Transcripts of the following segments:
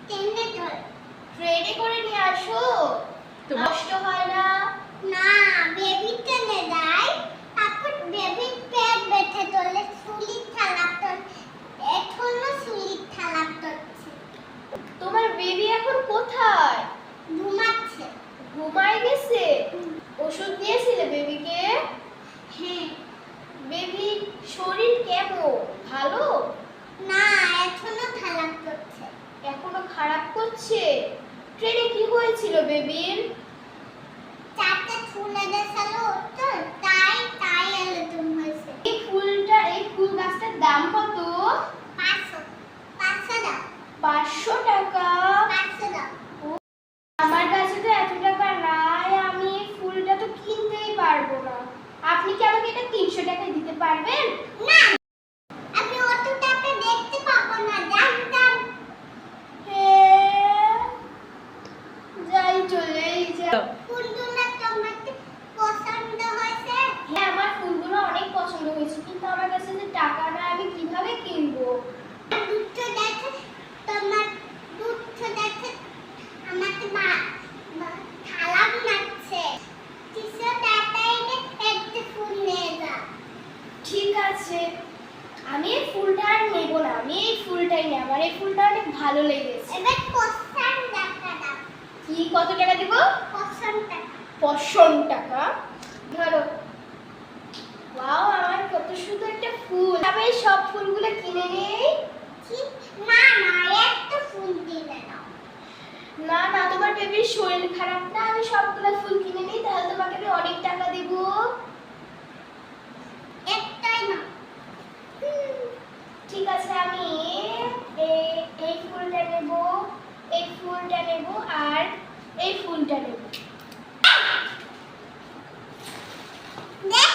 ট্রেনে ধর। ট্রেনে করে নিয়ে আসো, নষ্ট হয় না? না, বেবি ট্রেনে যায়, তারপর বেবি পেট ব্যথা তোলে, সুলির থালা তোল, এখনো সুলির থালা তোলছে। তোমার বেবি এখন কোথায়? ঘুমাচ্ছে। ঘুমায় গেছে? ওষুধ দিয়েছিলে বেবিকে? হ্যাঁ। বেবি শরীর কেমন? ভালো? না, এখনো থালা তোলছে। এখনো খারাপ করছে? ট্রেনে কি হয়েছিল বেবির? চারটা ফুল এনেছিল তো, তাই এরকম হয়েছে। এই ফুল গাছটার দাম কত? 500 দাও। 500 টাকা? 500 দাও। আমার কাছে তো এত টাকা নাই, আমি এই ফুলটা তো কিনতেই পারবো না। আপনি কি আমাকে এটা 300 টাকায় দিতে পারবেন? না, আমি অত টাকা দেখতে পাবো না, যান। হ্যাঁ, যাই চলেই যাও। ফুলগুলো তোমাকে পছন্দ হয়েছে? হ্যাঁ, আমার ফুলগুলো অনেক পছন্দ হয়েছে, কিন্তু আমার কাছে যে টাকা নাই, আমি কিভাবে কিনবো? দুধ দেখে তোমার দুধ দেখে আমাকে থালা বানাচ্ছে। 300 টাকায় একটা ফুল নিয়ে যা। ঠিক আছে, আমি এই ফুলটা আর নেব না, আমি এই ফুলটাই নেব। আমার এই ফুলটা অনেক ভালো লেগেছে। এবার 50 টাকা দাও। কি, কত টাকা দিব? 50 টাকা। 50 টাকা? ধরো। ওয়াও, আমার কত সুন্দর একটা ফুল। আমি এই সব ফুলগুলো কিনে নেই? না, একটা ফুল দিলে নাও। না, তোমার বেবির শরীর খারাপ না, আমি সবগুলো ফুল কিনে নিই, তাহলে তোমাকে আমি অনেক টাকা দিব। একটাই না। ঠিক আছে, আমি এই ফুলটা নেব, এই ফুলটা নেব, আর এই ফুলটা নেব। দেখ,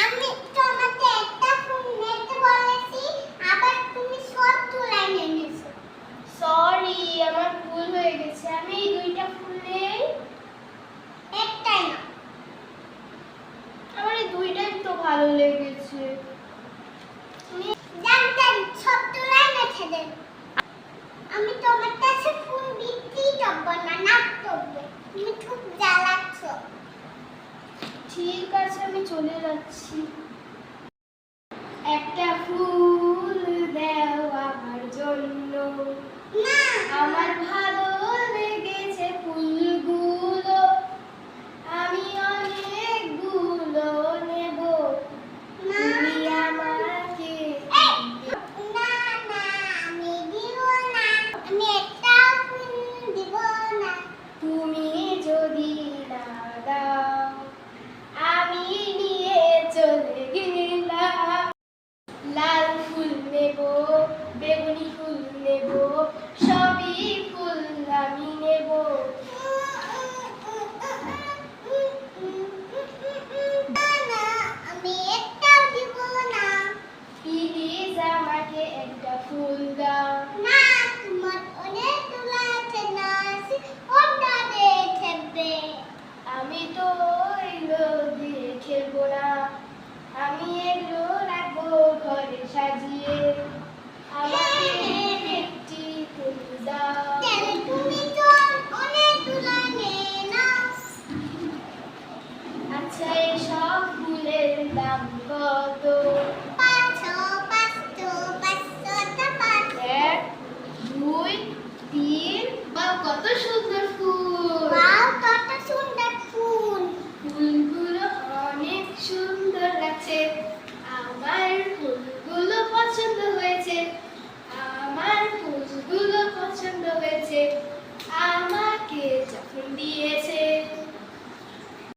আমি তোমাকে একটা ফুল নিতে বলেছি, আবার তুমি সব তুলাই নিয়েছো। সরি, আমার ভুল হয়ে গেছে। আমি এই দুইটা ফুল নেই। একটাই না। আমার এই দুইটাই তো ভালো লেগেছে। জানতেন সব তুলাই রেখে দেন। আমি তোমার কাছে ফুল বিক্রি করবো না করবো। তুমি খুব জ্বালাচ্ছ। ঠিক আছে, আমি চলে যাচ্ছি। একটা ফুল দাও আমার জন্য। না, আমার ভালো লেগেছে ফুলগুলো, আমি অনেকগুলো নেব। তুমি আমাকে না, আমি দিব না। আমি একটাও ফুল দিব না। তুমি যদি না দাও, আমি নিয়ে চলে গেলাম। লাল ফুল নেব, বেগুনি ফুল নেব, সবই ফুল আমি নেব। না, আমি একটাও দিব না। প্লিজ আমাকে একটা ফুল দাও। না, তোমার অনেকগুলো আছে না, ওটা দিয়ে খেলবে। আমি তো এগুলো দিয়ে খেলবো না, আমি এগুলো রাখবো ঘরে সাজিয়ে। আমাকে একটি ফুল দাও। তাহলে তুমি তো অনেকগুলো নিয়ে নাও। আচ্ছা, এই সব